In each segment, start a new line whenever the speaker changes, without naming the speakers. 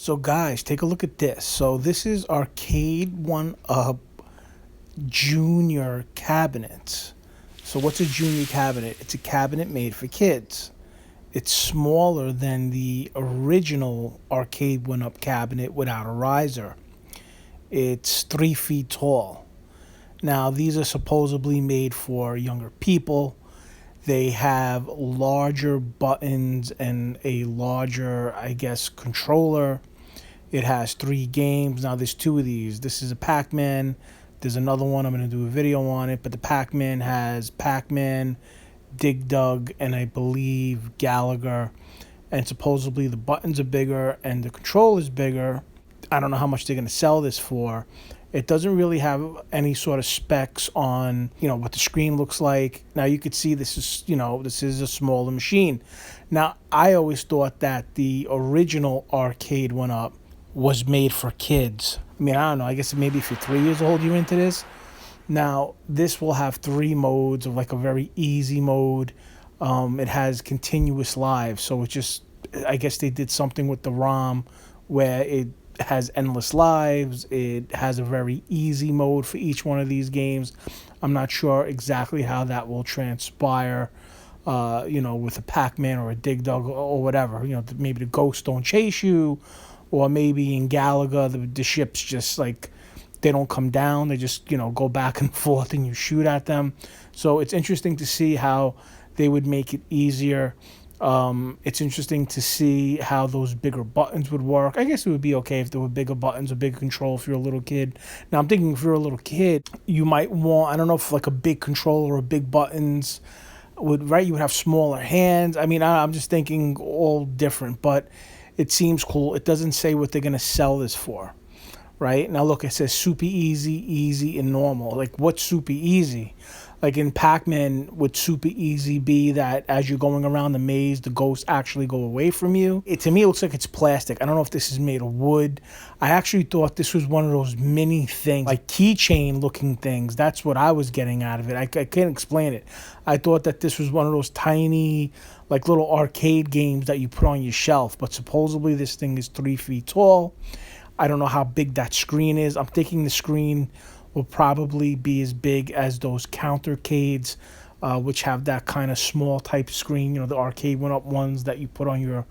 So guys, take a look at this. So this is Arcade1Up Junior cabinets. So what's a junior cabinet? It's a cabinet made for kids. It's smaller than the original Arcade1Up cabinet without a riser. It's 3 feet tall. Now these are supposedly made for younger people. They have larger buttons and a larger, I guess, controller. It has 3 games. Now there's 2 of these. This is a Pac-Man. There's another one. I'm going to do a video on it. But the Pac-Man has Pac-Man, Dig Dug, and I believe Gallagher. And supposedly the buttons are bigger and the controller is bigger. I don't know how much they're going to sell this for. It doesn't really have any sort of specs on, what the screen looks like. Now you could see this is a smaller machine. Now I always thought that the original Arcade1Up was made for kids. I mean, I don't know. I guess maybe if you're 3 years old, you're into this. Now this will have 3 modes of like a very easy mode. It has continuous live, so it just, I guess they did something with the ROM where it has endless lives. It has a very easy mode for each one of these games. I'm not sure exactly how that will transpire, with a Pac-Man or a Dig Dug or whatever. Maybe the ghosts don't chase you, or maybe in Galaga the ships just like they don't come down. They just go back and forth and you shoot at them. So it's interesting to see how they would make it easier. It's interesting to see how those bigger buttons would work. I guess it would be okay if there were bigger buttons or bigger control if you're a little kid. Now, I'm thinking if you're a little kid, you might want, I don't know if like a big controller or big buttons you would have smaller hands. I mean, I'm just thinking all different, but it seems cool. It doesn't say what they're going to sell this for, right? Now, look, it says super easy, easy, and normal. Like, what's super easy? Like in Pac-Man, would super easy be that as you're going around the maze, the ghosts actually go away from you? To me, it looks like it's plastic. I don't know if this is made of wood. I actually thought this was one of those mini things, like keychain looking things. That's what I was getting out of it. I can't explain it. I thought that this was one of those tiny, like little arcade games that you put on your shelf. But supposedly this thing is 3 feet tall. I don't know how big that screen is. I'm thinking the screen will probably be as big as those countercades, which have that kind of small type screen, the Arcade1Up ones that you put on your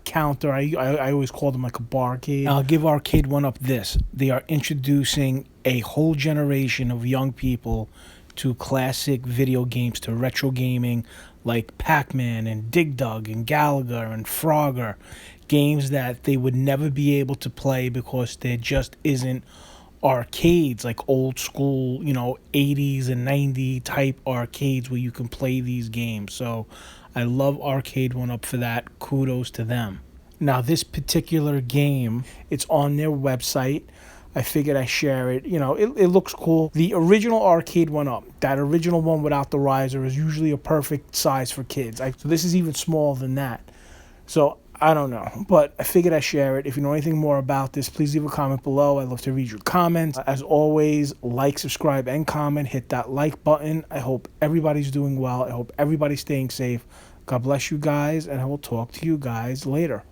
counter. I always call them like a barcade. I'll give Arcade1Up this. They are introducing a whole generation of young people to classic video games, to retro gaming, like Pac-Man and Dig Dug and Gallagher and Frogger, games that they would never be able to play because there just isn't arcades, like old school, 80s and 90s type arcades where you can play these games. So I love Arcade1Up for that. Kudos to them. Now this particular game, it's on their website. I figured I share it. It looks cool. The original Arcade1Up, that original one without the riser, is usually a perfect size for kids. So this is even smaller than that. So I don't know, but I figured I'd share it. If you know anything more about this, please leave a comment below. I'd love to read your comments. As always, like, subscribe, and comment. Hit that like button. I hope everybody's doing well. I hope everybody's staying safe. God bless you guys, and I will talk to you guys later.